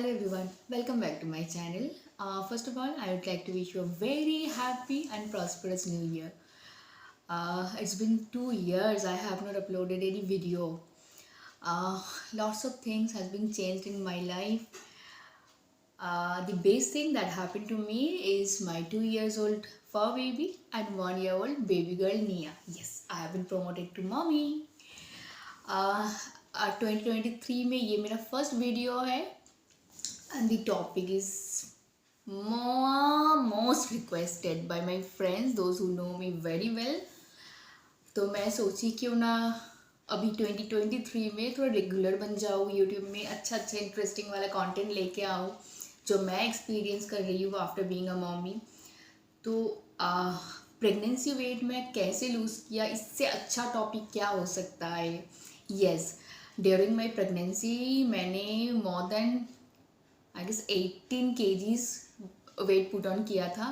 Hello everyone, welcome back to my channel. First of all, I would like to wish you a very happy and prosperous new year. It's been 2 years I have not uploaded any video. Lots of things has been changed in my life. The best thing that happened to me is my 2 years old fur baby and 1 year old baby girl Nia. Yes, I have been promoted to mommy. 2023 में ये मेरा first video है and the topic is most requested by my friends, those who know me very well. तो मैं सोची क्यों ना अभी 2023 में थोड़ा रेगुलर बन जाऊँ, यूट्यूब में अच्छा इंटरेस्टिंग वाला कंटेंट लेके आऊँ जो मैं एक्सपीरियंस कर रही हूँ आफ्टर बीइंग अ मॉमी. तो प्रेगनेंसी वेट मैं कैसे लूज़ किया, इससे अच्छा टॉपिक क्या हो सकता है. यस, ड्यूरिंग माई प्रेगनेंसी मैंने more than I guess 18 kgs weight put on किया था.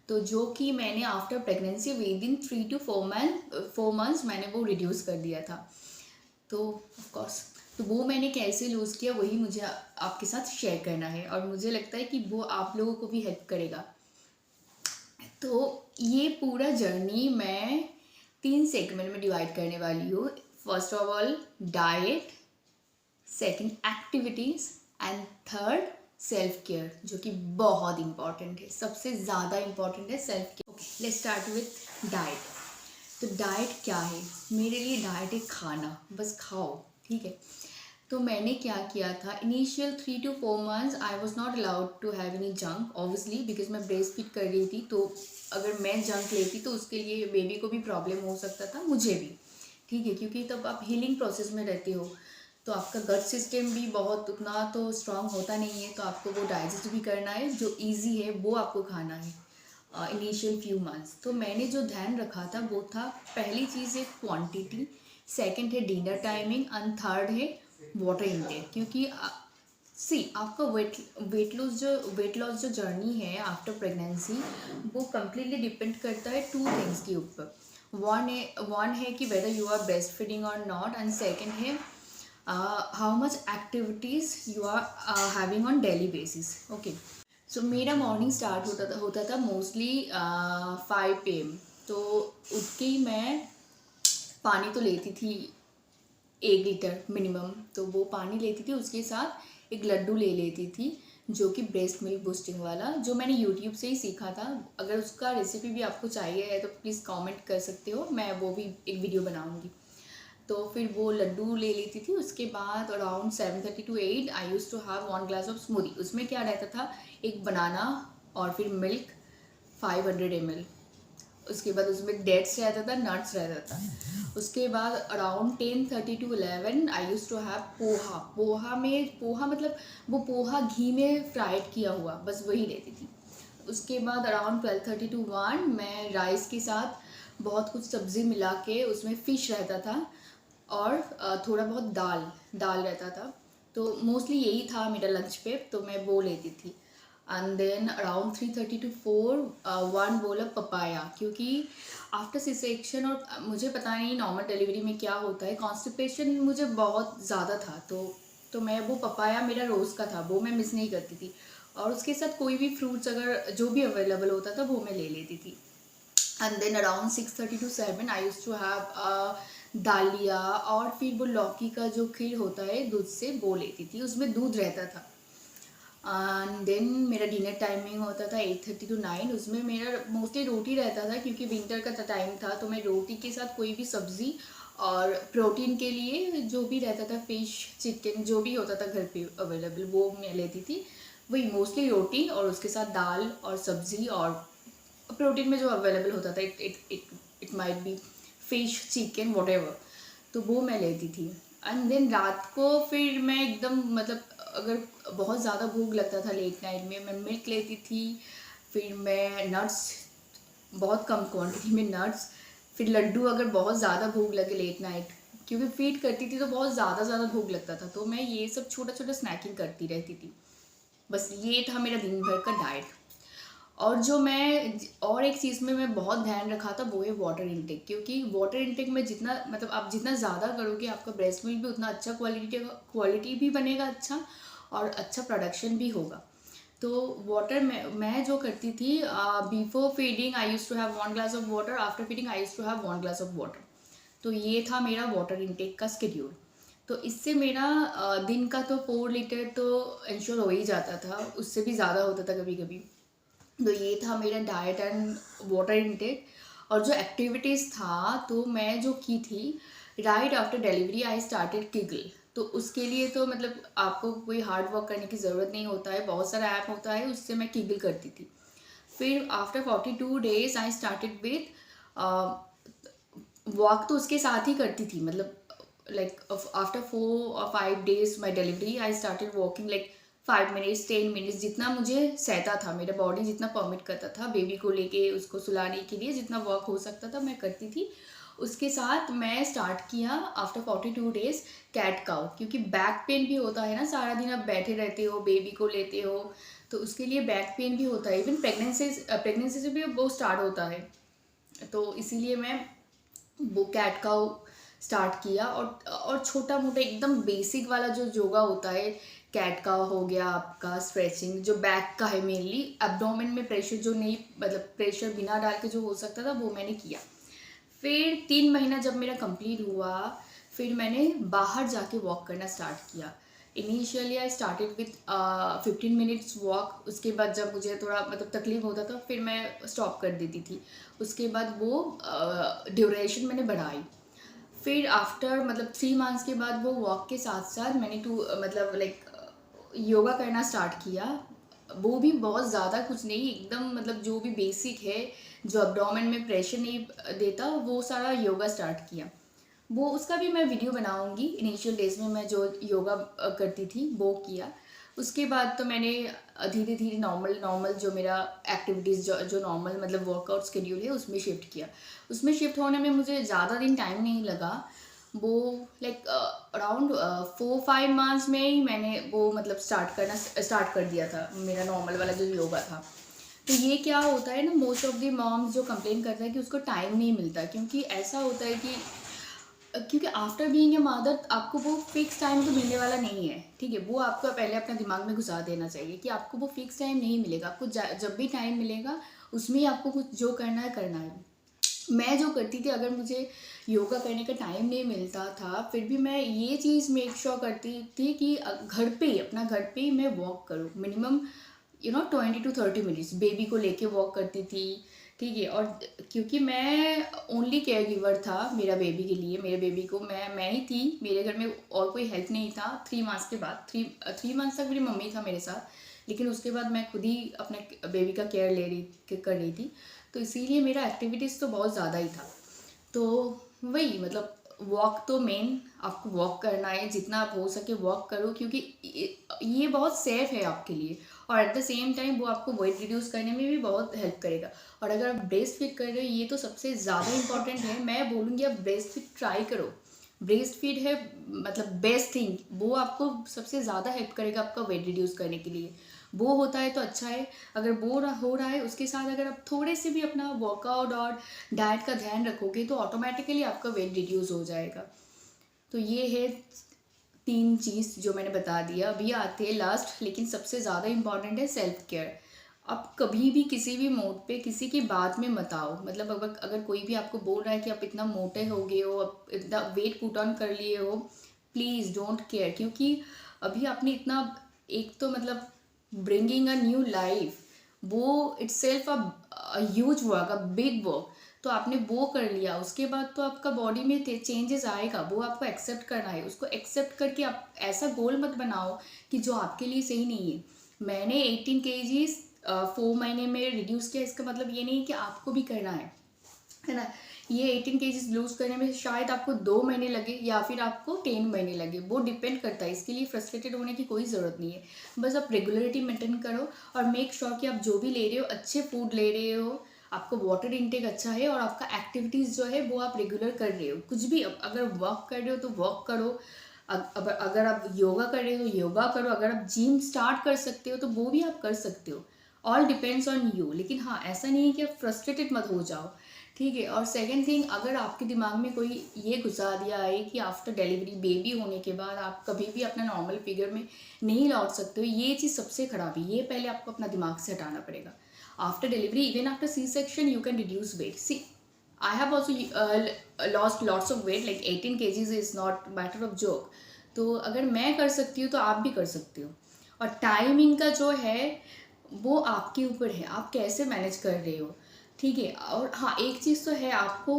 तो जो कि मैंने after pregnancy within 3 to 4 months मैंने वो रिड्यूस कर दिया था. तो ऑफकोर्स तो वो मैंने कैसे लूज़ किया वही मुझे आपके साथ शेयर करना है और मुझे लगता है कि वो आप लोगों को भी हेल्प करेगा. तो ये पूरा जर्नी मैं 3 सेगमेंट में डिवाइड करने वाली हूँ. First of all diet, second activities and third self care, जो कि बहुत इंपॉर्टेंट है. सबसे ज़्यादा इंपॉर्टेंट है self care. Okay, let's start with diet. तो डाइट क्या है मेरे लिए? डाइट है खाना, बस खाओ, ठीक है. तो मैंने क्या किया था, initial 3 to 4 months I was not allowed to have any junk obviously because मैं ब्रेस्ट फीड कर रही थी. तो अगर मैं जंक लेती तो उसके लिए बेबी को भी प्रॉब्लम हो सकता था, मुझे भी, ठीक है, क्योंकि तब आप हीलिंग प्रोसेस में रहते हो तो आपका गट सिस्टम भी बहुत उतना तो स्ट्रांग होता नहीं है. तो आपको वो डाइजेस्ट भी करना है, जो इजी है वो आपको खाना है इनिशियल फ्यू मंथ्स. तो मैंने जो ध्यान रखा था वो था, पहली चीज़ है क्वांटिटी, सेकंड है डिनर टाइमिंग एंड थर्ड है वाटर इनटेक. क्योंकि आपका वेट लॉस जो जर्नी है आफ्टर प्रेगनेंसी वो कम्प्लीटली डिपेंड करता है 2 थिंग्स के ऊपर. वन है कि whether you are breast feeding और नॉट, एंड सेकेंड है how much activities you are having on daily basis. Okay, so मेरा मॉर्निंग स्टार्ट होता था मोस्टली 5 PM. तो उठ के ही मैं पानी तो लेती थी 1 लीटर मिनिमम. तो वो पानी लेती थी, उसके साथ एक लड्डू ले लेती थी जो कि ब्रेस्ट मिल्क बूस्टिंग वाला, जो मैंने यूट्यूब से ही सीखा था. अगर उसका रेसिपी भी आपको चाहिए है तो प्लीज़ कमेंट कर सकते हो, मैं वो भी एक वीडियो बनाऊँगी. तो फिर वो लड्डू ले लेती थी. उसके बाद around 7:30 to 8 I use to have 1 glass of smoothie. उसमें क्या रहता था, एक बनाना और फिर मिल्क 500 ml. उसके बाद उसमें डेट्स रहता था, नट्स रहता था. उसके बाद around 10:30 to 11 I use to have poha मतलब वो पोहा घी में फ्राइड किया हुआ, बस वही लेती थी. उसके बाद अराउंड 12:30 to 1 मैं राइस के साथ बहुत कुछ सब्ज़ी मिला के, उसमें फ़िश रहता था और थोड़ा बहुत दाल रहता था. तो मोस्टली यही था मेरा लंच पे, तो मैं वो लेती थी. And then around 3:30 to 4 1 bowl of papaya, क्योंकि आफ्टर सी सेक्शन और मुझे पता नहीं नॉर्मल डिलीवरी में क्या होता है, कॉन्स्टिपेशन मुझे बहुत ज़्यादा था. तो मैं वो पपाया मेरा रोज़ का था, वो मैं मिस नहीं करती थी. और उसके साथ कोई भी फ्रूट्स अगर जो भी अवेलेबल होता था वो मैं ले लेती थी. And then around 6:30 to 7 I use to have daliya, और फिर वो लौकी का जो खीर होता है दूध से, वो लेती थी, उसमें दूध रहता था. एंड देन मेरा डिनर टाइमिंग होता था 8:30 to 9. उसमें मेरा मोस्टली रोटी रहता था क्योंकि विंटर का टाइम था. तो मैं रोटी के साथ कोई भी सब्ज़ी, और प्रोटीन के लिए जो भी रहता था, फिश, चिकन, जो भी होता था घर पे अवेलेबल वो मैं लेती थी. वही मोस्टली रोटी और उसके साथ दाल और सब्ज़ी, और प्रोटीन में जो अवेलेबल होता था, it might be fish, chicken, whatever, तो वो मैं लेती थी. एंड देन रात को फिर मैं एकदम मतलब अगर बहुत ज़्यादा भूख लगता था लेट नाइट में, मैं मिल्क लेती थी. फिर मैं नट्स, बहुत कम क्वांटिटी में नट्स. फिर लड्डू अगर बहुत ज़्यादा भूख लगे लेट नाइट, क्योंकि फीड करती थी तो बहुत ज़्यादा भूख लगता था, तो मैं ये सब छोटा स्नैकिंग करती रहती थी. बस ये था मेरा दिन भर का डाइट. और जो मैं और एक चीज़ में मैं बहुत ध्यान रखा था वो है वाटर इनटेक, क्योंकि वाटर इनटेक में जितना मतलब आप जितना ज़्यादा करोगे आपका ब्रेस्ट मिल्क भी उतना अच्छा क्वालिटी भी बनेगा अच्छा, और अच्छा प्रोडक्शन भी होगा। तो वाटर मैं जो करती थी, before feeding I use to have 1 glass of water, after feeding I use to have 1 glass of water. तो ये था मेरा वाटर इनटेक का शेड्यूल। तो इससे मेरा दिन का तो 4 लीटर तो इंश्योर हो ही जाता था, उससे भी ज़्यादा होता था कभी कभी। तो ये था मेरा डाइट एंड वाटर इनटेक। और जो एक्टिविटीज़ था तो मैं जो की थी, right after delivery I started Kegel. तो उसके लिए तो मतलब आपको कोई हार्ड वर्क करने की ज़रूरत नहीं होता है, बहुत सारा ऐप होता है, उससे मैं किगल करती थी। फिर after 42 days I started with walk. तो उसके साथ ही करती थी, मतलब like after 4 or 5 days my delivery I started walking like 5 minutes 10 minutes, जितना मुझे सहता था, मेरा बॉडी जितना परमिट करता था बेबी को लेके उसको सुलाने के लिए, जितना वर्क हो सकता था मैं करती थी। उसके साथ मैं स्टार्ट किया आफ्टर 42 डेज कैट काउ, क्योंकि बैक पेन भी होता है ना, सारा दिन आप बैठे रहते हो, बेबी को लेते हो, तो उसके लिए बैक पेन भी होता है। इवन प्रेगनेंसी से भी वो स्टार्ट होता है। तो इसीलिए मैं वो कैट काउ स्टार्ट किया। और छोटा मोटा एकदम बेसिक वाला जो योगा होता है, कैट का हो गया आपका, स्ट्रेचिंग जो बैक का है मेनली, एब्डोमेन में प्रेशर जो नहीं, मतलब प्रेशर बिना डाल के जो हो सकता था वो मैंने किया। फिर 3 महीना जब मेरा कंप्लीट हुआ, फिर मैंने बाहर जाके वॉक करना स्टार्ट किया। Initially I started with 15 minutes walk. उसके बाद जब मुझे थोड़ा मतलब तकलीफ होता था फिर मैं स्टॉप कर देती थी। उसके बाद वो ड्यूरेशन मैंने बढ़ाई। फिर आफ्टर मतलब 3 मंथ्स के बाद वो वॉक के साथ साथ मैंने मतलब लाइक योगा करना स्टार्ट किया। वो भी बहुत ज़्यादा कुछ नहीं, एकदम मतलब जो भी बेसिक है, जो एब्डोमेन में प्रेशर नहीं देता, वो सारा योगा स्टार्ट किया। वो उसका भी मैं वीडियो बनाऊंगी। इनिशियल डेज में मैं जो योगा करती थी वो किया। उसके बाद तो मैंने धीरे धीरे नॉर्मल जो मेरा एक्टिविटीज़ जो नॉर्मल मतलब वर्कआउट शेड्यूल है उसमें शिफ्ट किया। उसमें शिफ्ट होने में मुझे ज़्यादा दिन टाइम नहीं लगा। वो लाइक अराउंड 4-5 मंथ्स में ही मैंने वो मतलब स्टार्ट कर दिया था, मेरा नॉर्मल वाला जो योगा था। तो ये क्या होता है ना, मोस्ट ऑफ द मॉम्स जो कंप्लेन करता है कि उसको टाइम नहीं मिलता, क्योंकि ऐसा होता है कि क्योंकि आफ्टर बीइंग ए मदर आपको वो फिक्स टाइम तो मिलने वाला नहीं है, ठीक है। वो आपको पहले अपना दिमाग में घुसा देना चाहिए कि आपको वो फिक्स टाइम नहीं मिलेगा। आपको जब भी टाइम मिलेगा उसमें ही आपको कुछ जो करना है करना है। मैं जो करती थी, अगर मुझे योगा करने का टाइम नहीं मिलता था फिर भी मैं ये चीज़ मेक श्योर करती थी कि अपना घर पे ही मैं वॉक करूँ मिनिमम 20 to 30 मिनट्स। बेबी को लेके वॉक करती थी, ठीक है। और क्योंकि मैं ओनली केयर गिवर था मेरा बेबी के लिए, मेरे बेबी को मैं ही थी, मेरे घर में और कोई हेल्प नहीं था। 3 मंथ्स के बाद 3 मंथ्स तक मेरी मम्मी था मेरे साथ, लेकिन उसके बाद मैं खुद ही अपने बेबी का केयर कर रही थी। तो इसीलिए मेरा एक्टिविटीज़ तो बहुत ज़्यादा ही था। तो वही मतलब वॉक तो मेन, आपको वॉक करना है, जितना आप हो सके वॉक करो, क्योंकि ये बहुत सेफ है आपके लिए। और एट द सेम टाइम वो आपको वेट रिड्यूस करने में भी बहुत हेल्प करेगा। और अगर आप ब्रेस्ट फीड कर रहे हो, ये तो सबसे ज़्यादा इंपॉर्टेंट है। मैं बोलूँगी आप ब्रेस्ट फीड ट्राई करो। ब्रेस्ट फीड है मतलब बेस्ट थिंग, वो आपको सबसे ज़्यादा हेल्प करेगा आपका वेट रिड्यूस करने के लिए। वो होता है तो अच्छा है। अगर वो हो रहा है उसके साथ अगर आप थोड़े से भी अपना वर्कआउट और डाइट का ध्यान रखोगे तो ऑटोमेटिकली आपका वेट रिड्यूस हो जाएगा। तो ये है 3 चीज़ जो मैंने बता दिया। अभी आते हैं लास्ट, लेकिन सबसे ज़्यादा इम्पॉर्टेंट है सेल्फ केयर। आप कभी भी किसी भी मोड पे किसी की बात में मत आओ। मतलब अगर कोई भी आपको बोल रहा है कि आप इतना मोटे हो गए हो, आप इतना वेट पुट ऑन कर लिए हो, प्लीज़ डोंट केयर। क्योंकि अभी आपने इतना, एक तो मतलब ब्रिंगिंग अ न्यू लाइफ, वो itself a huge work, a big work. तो आपने वो कर लिया, उसके बाद तो आपका बॉडी में चेंजेस आएगा, वो आपको एक्सेप्ट करना है। उसको एक्सेप्ट करके आप ऐसा गोल मत बनाओ कि जो आपके लिए सही नहीं है। मैंने 18 kgs 4 महीने में रिड्यूस किया, इसका मतलब ये नहीं कि आपको भी करना है ना। ये 18 kgs लूज करने में शायद आपको 2 महीने लगे या फिर आपको 10 महीने लगे, वो डिपेंड करता है। इसके लिए फ्रस्ट्रेटेड होने की कोई ज़रूरत नहीं है। बस आप रेगुलरिटी मेंटेन करो और मेक श्योर कि आप जो भी ले रहे हो अच्छे फूड ले रहे हो, आपको वाटर इनटेक अच्छा है और आपका एक्टिविटीज़ जो है वो आप रेगुलर कर रहे हो। कुछ भी, अगर वर्क कर रहे हो तो वर्क करो, अगर आप योगा कर रहे हो तो योगा करो, अगर आप जिम स्टार्ट कर सकते हो तो वो भी आप कर सकते हो। All depends on you. लेकिन हाँ, ऐसा नहीं है कि आप फ्रस्ट्रेटेड मत हो जाओ, ठीक है। और सेकंड थिंग, अगर आपके दिमाग में कोई ये घुसा दिया है कि आफ्टर डिलीवरी बेबी होने के बाद आप कभी भी अपना नॉर्मल फिगर में नहीं लौट सकते हो, ये चीज़ सबसे खराब है, ये पहले आपको अपना दिमाग से हटाना पड़ेगा। After delivery, even after C section, you can reduce weight. See, I have also lost lots of weight, like 18 kgs is not matter of joke. तो अगर मैं कर सकती हूँ तो आप भी कर सकते हो। और टाइमिंग का जो है वो आपके ऊपर है, आप कैसे मैनेज कर रहे हो, ठीक है। और हाँ, एक चीज़ तो है, आपको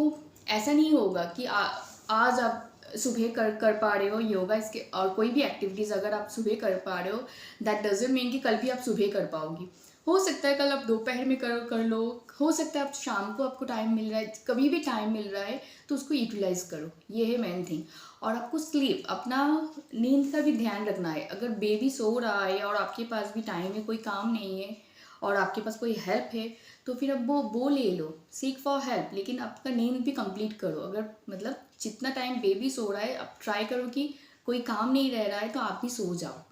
ऐसा नहीं होगा कि आज आप सुबह कर पा रहे हो योगा, इसके और कोई भी एक्टिविटीज़ अगर आप सुबह कर पा रहे हो, दैट डजंट मीन कि कल भी आप सुबह कर पाओगी। हो सकता है कल आप दोपहर में कर लो, हो सकता है आप शाम को आपको टाइम मिल रहा है, कभी भी टाइम मिल रहा है तो उसको यूटिलाइज करो, ये है मेन थिंग। और आपको स्लीप, अपना नींद का भी ध्यान रखना है। अगर बेबी सो रहा है और आपके पास भी टाइम है, कोई काम नहीं है और आपके पास कोई हेल्प है, तो फिर अब वो ले लो, सीक फॉर हेल्प, लेकिन आपका नींद भी कंप्लीट करो। अगर मतलब जितना टाइम बेबी सो रहा है, आप ट्राई करो कि कोई काम नहीं रह रहा है तो आप भी सो जाओ,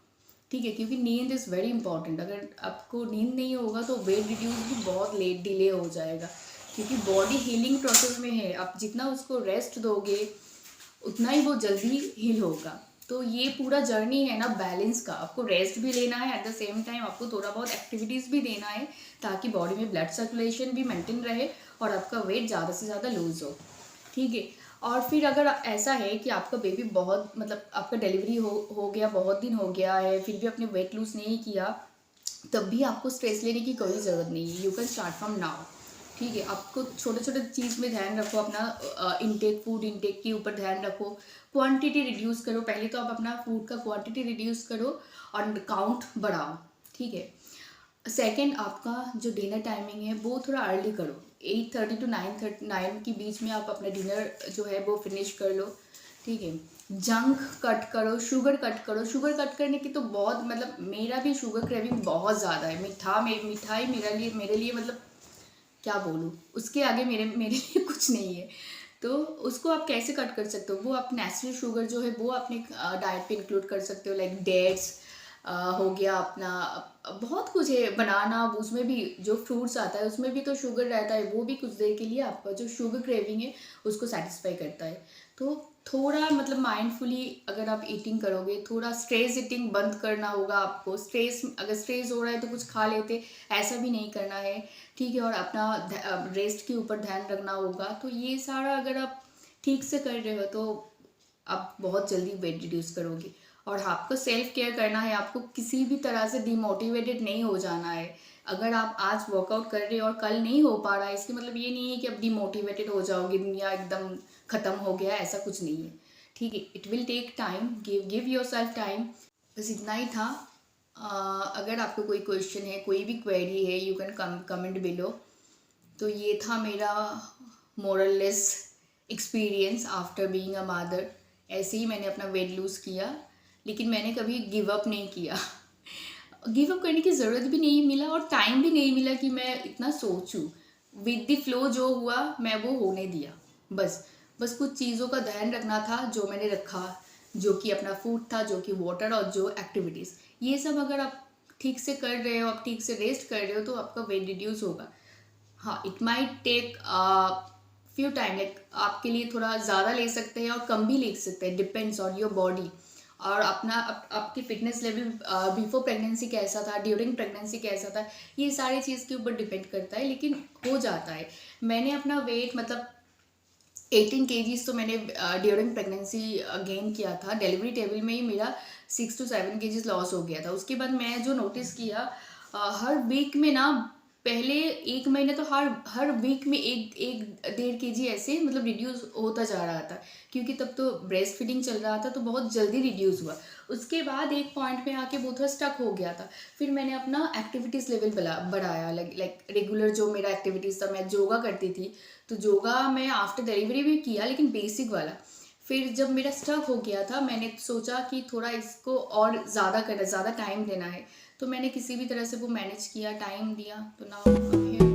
ठीक है, क्योंकि नींद इज़ वेरी इंपॉर्टेंट। अगर आपको नींद नहीं होगा तो वेट रिड्यूस भी बहुत लेट डिले हो जाएगा, क्योंकि बॉडी हीलिंग प्रोसेस में है। आप जितना उसको रेस्ट दोगे उतना ही वो जल्दी हील होगा। तो ये पूरा जर्नी है ना बैलेंस का, आपको रेस्ट भी लेना है, एट द सेम टाइम आपको थोड़ा बहुत एक्टिविटीज़ भी देना है, ताकि बॉडी में ब्लड सर्कुलेशन भी मेंटेन रहे और आपका वेट ज़्यादा से ज़्यादा लूज हो, ठीक है। और फिर अगर ऐसा है कि आपका बेबी बहुत मतलब आपका डिलीवरी हो गया, बहुत दिन हो गया है, फिर भी आपने वेट लूज़ नहीं किया, तब भी आपको स्ट्रेस लेने की कोई ज़रूरत नहीं है। You can start from now, ठीक है। आपको छोटे छोटे चीज़ में ध्यान रखो, अपना इनटेक, फूड इनटेक के ऊपर ध्यान रखो, क्वांटिटी रिड्यूस करो। पहले तो आप अपना फूड का क्वांटिटी रिड्यूस करो और काउंट बढ़ाओ, ठीक है। सेकंड, आपका जो डिनर टाइमिंग है वो थोड़ा अर्ली करो, 8:30 to 9 के बीच में आप अपना डिनर जो है वो फिनिश कर लो, ठीक है। जंक कट करो, शुगर कट करो। शुगर कट करने की तो बहुत मतलब मेरा भी शुगर क्रेविंग बहुत ज़्यादा है। मिठाई मेरे लिए मतलब क्या बोलूँ, उसके आगे मेरे मेरे लिए कुछ नहीं है। तो उसको आप कैसे कट कर सकते हो, वो आप नेचुरल शुगर जो है वो अपने डाइट पे इंक्लूड कर सकते हो, लाइक डेट्स हो गया अपना, बहुत कुछ है, बनाना, उसमें भी जो फ्रूट्स आता है उसमें भी तो शुगर रहता है, वो भी कुछ देर के लिए आपका जो शुगर क्रेविंग है उसको सेटिस्फाई करता है। तो थोड़ा मतलब माइंडफुली अगर आप ईटिंग करोगे, थोड़ा स्ट्रेस ईटिंग बंद करना होगा आपको। अगर स्ट्रेस हो रहा है तो कुछ खा लेते, ऐसा भी नहीं करना है, ठीक है। और अपना रेस्ट के ऊपर ध्यान रखना होगा। तो ये सारा अगर आप ठीक से कर रहे हो तो आप बहुत जल्दी वेट रिड्यूस करोगे। और आपको सेल्फ केयर करना है, आपको किसी भी तरह से डिमोटिवेटेड नहीं हो जाना है। अगर आप आज वर्कआउट कर रहे हो और कल नहीं हो पा रहा है, इसके मतलब ये नहीं है कि आप डिमोटिवेटेड हो जाओगे, दुनिया एकदम ख़त्म हो गया, ऐसा कुछ नहीं है, ठीक है। It will take time, give yourself time. बस इतना ही था। अगर आपको कोई क्वेश्चन है, कोई भी क्वेरी है, यू कैन कमेंट बिलो। तो ये था मेरा मोरलेस experience after being a mother. ऐसे ही मैंने अपना वेट लूज़ किया, लेकिन मैंने कभी गिव अप नहीं किया। गिव अप करने की ज़रूरत भी नहीं मिला और टाइम भी नहीं मिला कि मैं इतना सोचूं। विद द फ्लो जो हुआ मैं वो होने दिया। बस कुछ चीज़ों का ध्यान रखना था जो मैंने रखा, जो कि अपना फूड था, जो कि वाटर और जो एक्टिविटीज़, ये सब अगर आप ठीक से कर रहे हो, आप ठीक से रेस्ट कर रहे हो तो आपका वेट रिड्यूस होगा। हाँ, it might take few time, like आपके लिए थोड़ा ज़्यादा ले सकते हैं और कम भी ले सकते हैं, डिपेंड्स ऑन योर बॉडी और अपना आपकी फिटनेस लेवल बिफोर प्रेगनेंसी कैसा था, ड्यूरिंग प्रेगनेंसी कैसा था, ये सारी चीज़ के ऊपर डिपेंड करता है, लेकिन हो जाता है। मैंने अपना वेट मतलब 18 kgs तो मैंने ड्यूरिंग प्रेगनेंसी गेन किया था। डिलीवरी टेबल में ही मेरा 6 to 7 kgs लॉस हो गया था। उसके बाद मैं जो नोटिस किया, हर वीक में ना, पहले 1 महीने तो हर वीक में एक 1.5 kg ऐसे मतलब रिड्यूस होता जा रहा था, क्योंकि तब तो ब्रेस्ट फीडिंग चल रहा था तो बहुत जल्दी रिड्यूस हुआ। उसके बाद एक पॉइंट में आके वो थोड़ा स्टक हो गया था। फिर मैंने अपना एक्टिविटीज़ लेवल बढ़ाया, लाइक रेगुलर जो मेरा एक्टिविटीज़ था, मैं योगा करती थी तो योगा मैं आफ्टर डिलीवरी भी किया, लेकिन बेसिक वाला। फिर जब मेरा स्टक हो गया था, मैंने सोचा कि थोड़ा इसको और ज़्यादा टाइम देना है, तो मैंने किसी भी तरह से वो मैनेज किया, टाइम दिया, तो नाउ